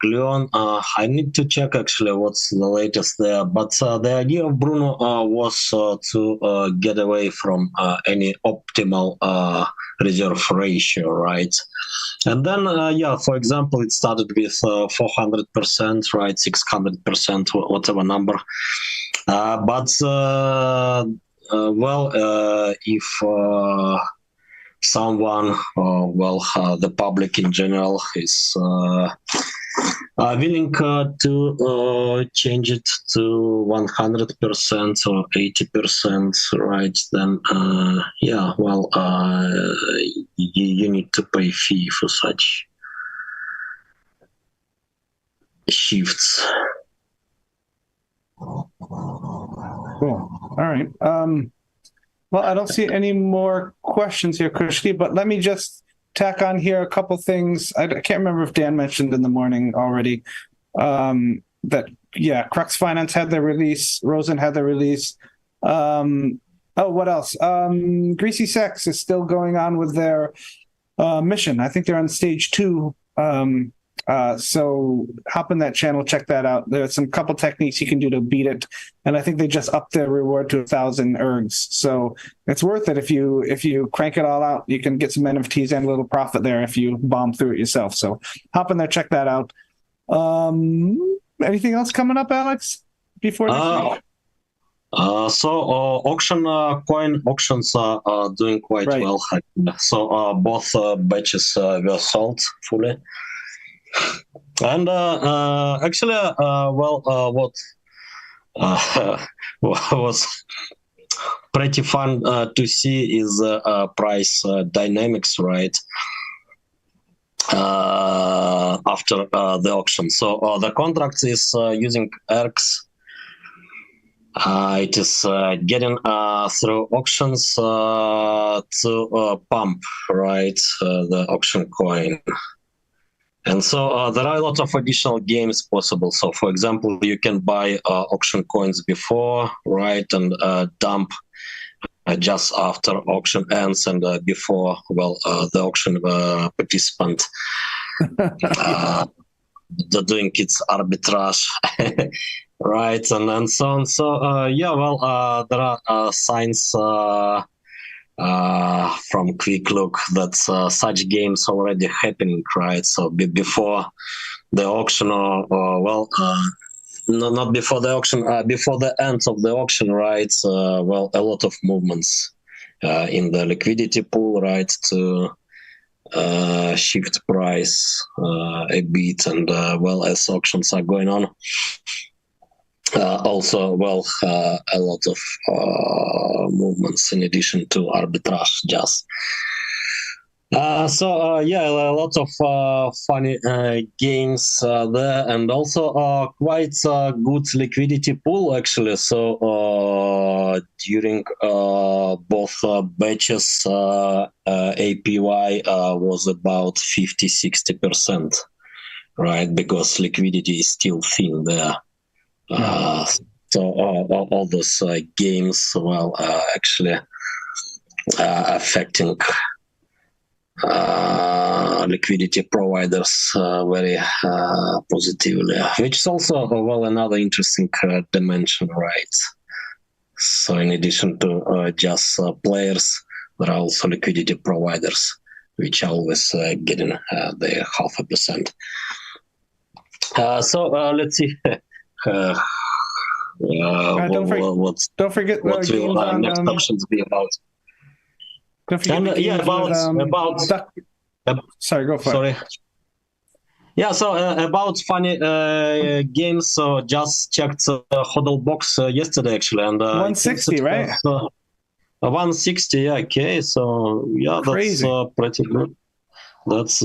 Gleon, I need to check actually what's the latest there. But the idea of Bruno was to get away from any optimal reserve ratio, right? And then, for example, it started with 400%, right, 600%, whatever number. If someone, the public in general is willing to change it to 100% or 80%, right, then, you need to pay fee for such shifts. Cool. All right. Well, I don't see any more questions here, Krishti, but let me just tack on here a couple things. I can't remember if Dan mentioned in the morning already Crux Finance had their release, Rosen had their release. What else? Greasy Sex is still going on with their mission. I think they're on stage 2. So hop in that channel, check that out. There's some couple techniques you can do to beat it, and I think they just upped their reward to 1,000 ergs. So it's worth it if you crank it all out. You can get some NFTs and a little profit there if you bomb through it yourself. So hop in there, check that out. Anything else coming up, Alex? Before next week? Auction coin auctions are doing quite well. So both batches were sold fully. And actually, what was pretty fun to see is price dynamics, right? After the auction. So the contract is using ERGs. It is getting through auctions to pump, right, the auction coin. And so there are a lot of additional games possible. So, for example, you can buy auction coins before, right, and dump just after auction ends and before, the auction participant doing its arbitrage, right, and so on. So, there are signs from Quick Look that such games already happening, right? So before the auction, not before the auction, before the end of the auction, right? A lot of movements in the liquidity pool, right, to shift price a bit, and as auctions are going on. Also, a lot of movements in addition to arbitrage, just. A lot of funny games there, and also quite good liquidity pool, actually. So during both batches, APY was about 50-60%, right? Because liquidity is still thin there. So all those games, actually affecting liquidity providers very positively, which is also another interesting dimension, right? So in addition to just players, there are also liquidity providers which are always getting the 0.5%. So let's see. Don't forget what the games will on next options be about? Don't forget the games sorry, go for it. Yeah, so about funny games, so just checked Hodl box yesterday actually, and 160, right? 160, yeah, okay, so yeah, Crazy. That's pretty good. That's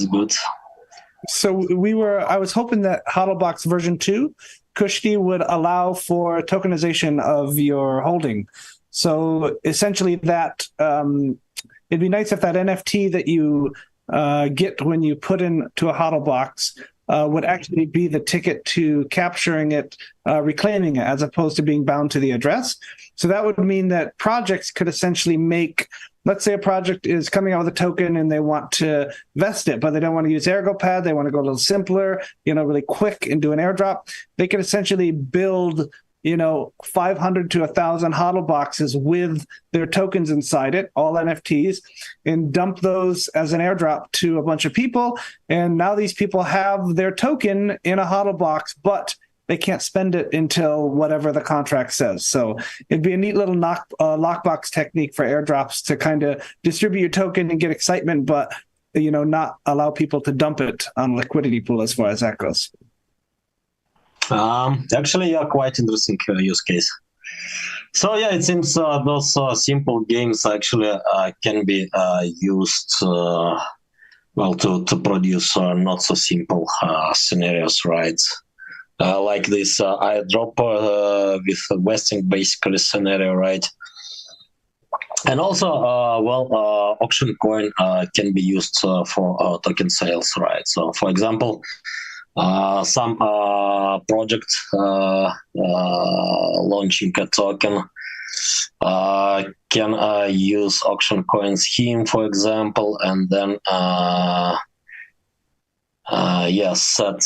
good. So I was hoping that HODLBox version 2, Kushti, would allow for tokenization of your holding. So essentially that, it'd be nice if that NFT that you get when you put into a HODLBox would actually be the ticket to capturing it, reclaiming it, as opposed to being bound to the address. So that would mean that projects could essentially make, let's say a project is coming out with a token and they want to vest it, but they don't want to use Ergo Pad. They want to go a little simpler, really quick and do an airdrop. They could essentially build 500 to 1,000 HODL boxes with their tokens inside it, all NFTs, and dump those as an airdrop to a bunch of people. And now these people have their token in a HODL box, but they can't spend it until whatever the contract says. So it'd be a neat little lockbox technique for airdrops to kind of distribute your token and get excitement, but not allow people to dump it on liquidity pool as far as that goes. Actually, yeah, quite interesting use case. So yeah, it seems those simple games actually can be used to produce not so simple scenarios, right? Like this airdrop with vesting basically scenario, right? And also, auction coin can be used for token sales, right? So, for example, some project launching a token can use auction coin scheme, for example, and then set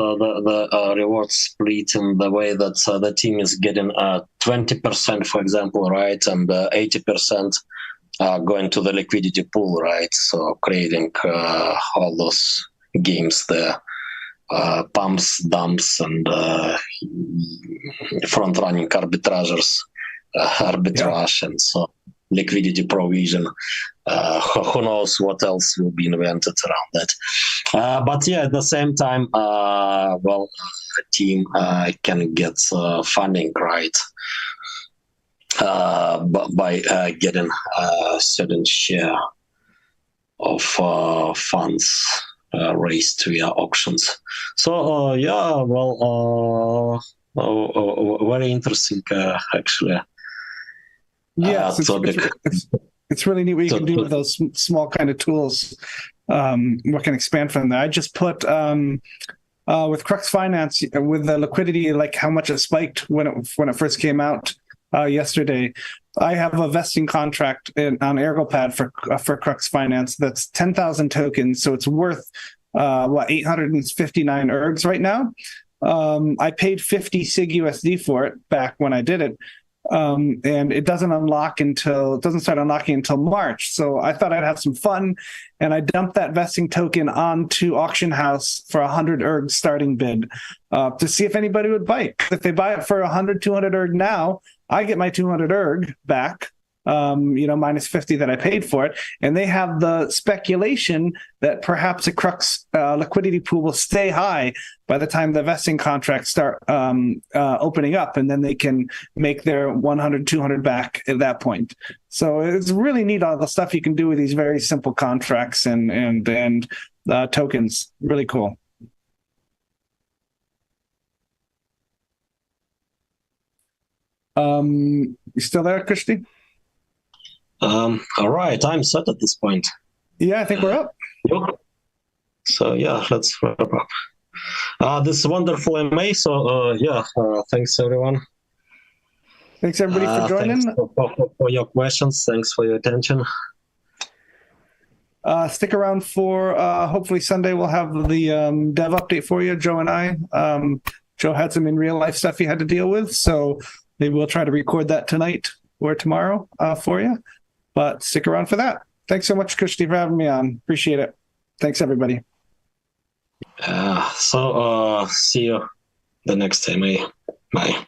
the reward split in the way that the team is getting 20%, for example, right, and 80% going to the liquidity pool, right? So creating all those games there, pumps, dumps, and front-running arbitragers, arbitrage, and so liquidity provision. Who knows what else will be invented around that. But yeah, at the same time, a team can get funding, right? By getting a certain share of funds raised via auctions. So very interesting actually. Yeah, it's really neat what you can do with those small kind of tools. What can expand from that? I just put with Crux Finance with the liquidity, like how much it spiked when it first came out yesterday. I have a vesting contract on Ergo Pad for Crux Finance that's 10,000 tokens, so it's worth 859 ergs right now. I paid 50 SIG USD for it back when I did it. And it doesn't start unlocking until March. So I thought I'd have some fun, and I dumped that vesting token onto Auction House for 100 erg starting bid to see if anybody would bite. If they buy it for 100, 200 erg now, I get my 200 erg back, minus 50 that I paid for it. And they have the speculation that perhaps a Crux liquidity pool will stay high by the time the vesting contracts start opening up, and then they can make their 100, 200 back at that point. So it's really neat, all the stuff you can do with these very simple contracts and tokens. Really cool. You still there, Christy? All right, I'm set at this point. Yeah, I think we're up. So yeah, let's wrap up. This wonderful MA. So thanks everyone. Thanks everybody for joining. Thanks for your questions. Thanks for your attention. Stick around for hopefully Sunday. We'll have the dev update for you, Joe and I. Joe had some in real life stuff he had to deal with, so maybe we'll try to record that tonight. or tomorrow for you. But stick around for that. Thanks so much, Kushti, for having me on. Appreciate it. Thanks, everybody. So see you the next time. Bye.